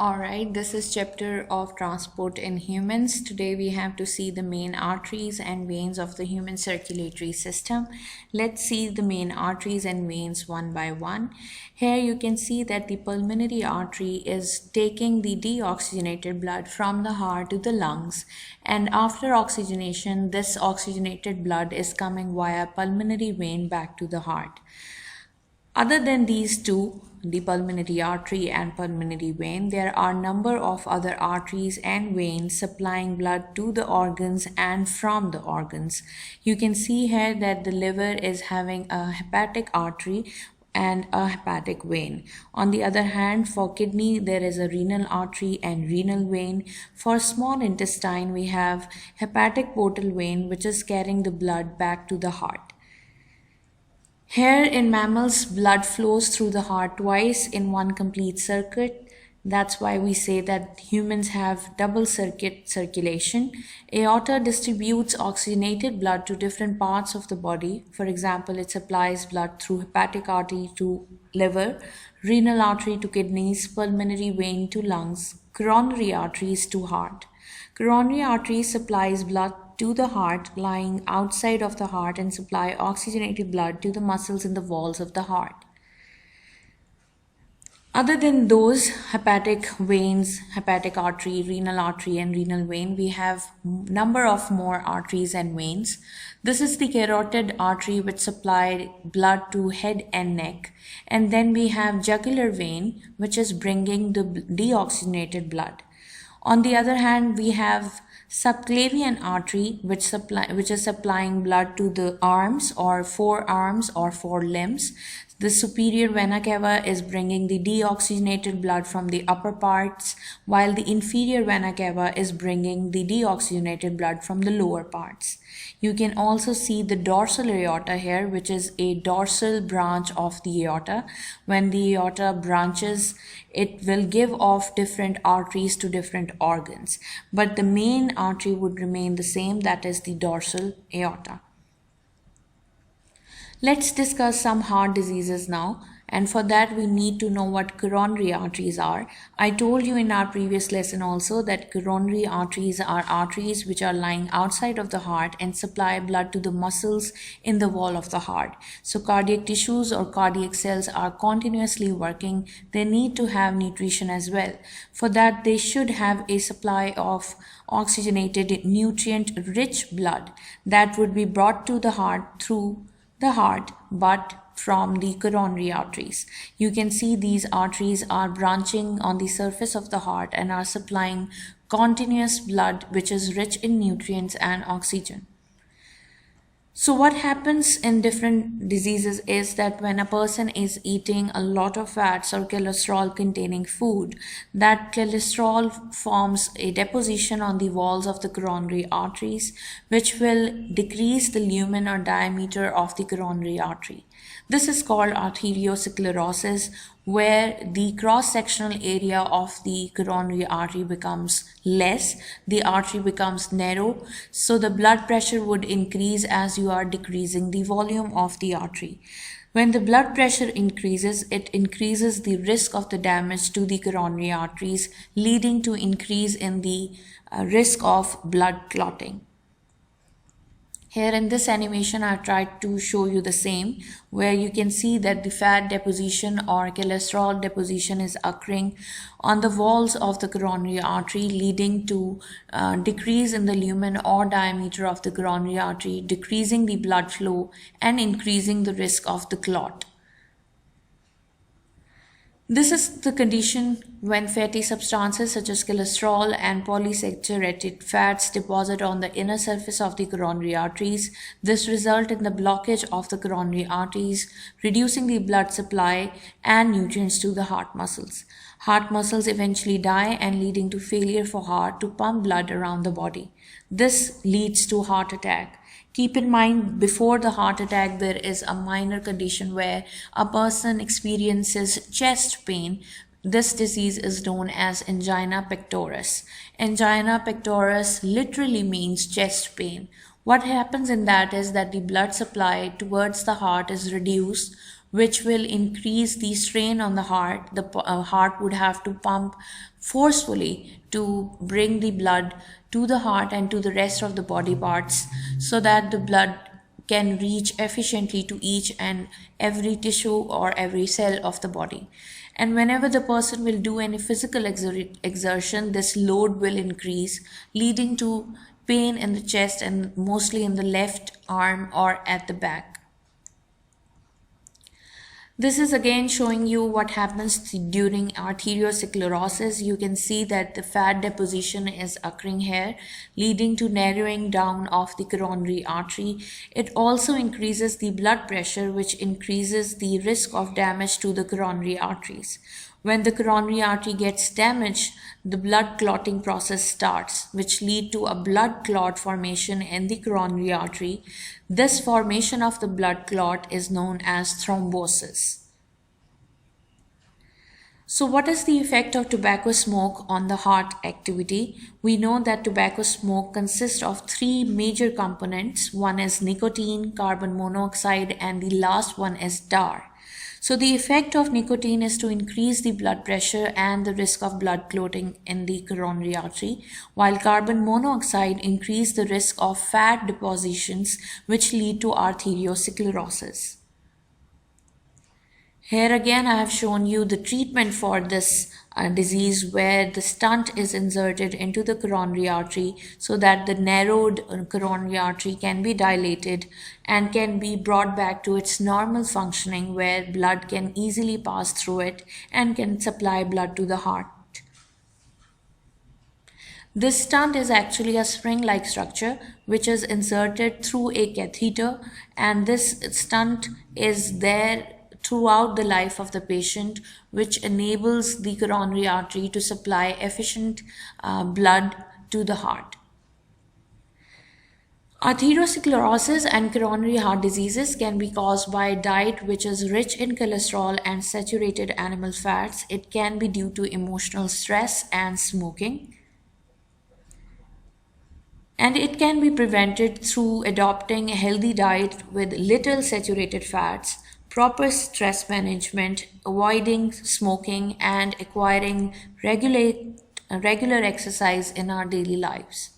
Alright, this is chapter of transport in humans. Today we have to see the main arteries and veins of the human circulatory system. Let's see the main arteries and veins one by one. Here you can see that the pulmonary artery is taking the deoxygenated blood from the heart to the lungs, and after oxygenation, this oxygenated blood is coming via pulmonary vein back to the heart. Other than these two, the pulmonary artery and pulmonary vein, there are a number of other arteries and veins supplying blood to the organs and from the organs. You can see here that the liver is having a hepatic artery and a hepatic vein. On the other hand, for kidney, there is a renal artery and renal vein. For small intestine, we have hepatic portal vein, which is carrying the blood back to the heart. Here in mammals, blood flows through the heart twice in one complete circuit. That's why we say that humans have double circuit circulation. Aorta distributes oxygenated blood to different parts of the body. For example, it supplies blood through hepatic artery to liver, renal artery to kidneys, pulmonary vein to lungs, coronary arteries to heart. Coronary artery supplies blood to the heart lying outside of the heart and supply oxygenated blood to the muscles in the walls of the heart. Other than those hepatic veins, hepatic artery, renal artery and renal vein, we have number of more arteries and veins. This is the carotid artery which supply blood to head and neck. And then we have jugular vein which is bringing the deoxygenated blood. On the other hand, we have subclavian artery which is supplying blood to the arms or forearms or forelimbs. The superior vena cava is bringing the deoxygenated blood from the upper parts, while the inferior vena cava is bringing the deoxygenated blood from the lower parts. You can also see the dorsal aorta here, which is a dorsal branch of the aorta. When the aorta branches, it will give off different arteries to different organs, but the main artery would remain the same, that is the dorsal aorta. Let's discuss some heart diseases now, and for that we need to know what coronary arteries are. I told you in our previous lesson also that coronary arteries are arteries which are lying outside of the heart and supply blood to the muscles in the wall of the heart. So cardiac tissues or cardiac cells are continuously working. They need to have nutrition as well. For that, they should have a supply of oxygenated nutrient-rich blood that would be brought to the heart through the heart, but from the coronary arteries. You can see these arteries are branching on the surface of the heart and are supplying continuous blood which is rich in nutrients and oxygen. So what happens in different diseases is that when a person is eating a lot of fats or cholesterol containing food, that cholesterol forms a deposition on the walls of the coronary arteries, which will decrease the lumen or diameter of the coronary artery. This is called arteriosclerosis, where the cross-sectional area of the coronary artery becomes less, the artery becomes narrow, so the blood pressure would increase as you are decreasing the volume of the artery. When the blood pressure increases, it increases the risk of the damage to the coronary arteries, leading to increase in the risk of blood clotting. Here in this animation, I tried to show you the same, where you can see that the fat deposition or cholesterol deposition is occurring on the walls of the coronary artery, leading to decrease in the lumen or diameter of the coronary artery, decreasing the blood flow and increasing the risk of the clot. This is the condition when fatty substances such as cholesterol and polysaturated fats deposit on the inner surface of the coronary arteries. This results in the blockage of the coronary arteries, reducing the blood supply and nutrients to the heart muscles. Heart muscles eventually die and leading to failure for heart to pump blood around the body. This leads to heart attack. Keep in mind, before the heart attack, there is a minor condition where a person experiences chest pain. This disease is known as angina pectoris. Angina pectoris literally means chest pain. What happens in that is that the blood supply towards the heart is reduced, which will increase the strain on the heart. The heart would have to pump forcefully to bring the blood to the heart and to the rest of the body parts so that the blood can reach efficiently to each and every tissue or every cell of the body. And whenever the person will do any physical exertion, this load will increase, leading to pain in the chest and mostly in the left arm or at the back. This is again showing you what happens during arteriosclerosis. You can see that the fat deposition is occurring here, leading to narrowing down of the coronary artery. It also increases the blood pressure, which increases the risk of damage to the coronary arteries. When the coronary artery gets damaged, the blood clotting process starts, which lead to a blood clot formation in the coronary artery. This formation of the blood clot is known as thrombosis. So what is the effect of tobacco smoke on the heart activity? We know that tobacco smoke consists of three major components. One is nicotine, carbon monoxide, and the last one is tar. So the effect of nicotine is to increase the blood pressure and the risk of blood clotting in the coronary artery, while carbon monoxide increase the risk of fat depositions, which lead to arteriosclerosis. Here again I have shown you the treatment for this disease, where the stent is inserted into the coronary artery so that the narrowed coronary artery can be dilated and can be brought back to its normal functioning, where blood can easily pass through it and can supply blood to the heart. This stent is actually a spring-like structure which is inserted through a catheter, and this stent is there throughout the life of the patient, which enables the coronary artery to supply efficient blood to the heart. Arteriosclerosis and coronary heart diseases can be caused by a diet which is rich in cholesterol and saturated animal fats. It can be due to emotional stress and smoking. And it can be prevented through adopting a healthy diet with little saturated fats, proper stress management, avoiding smoking, and acquiring regular exercise in our daily lives.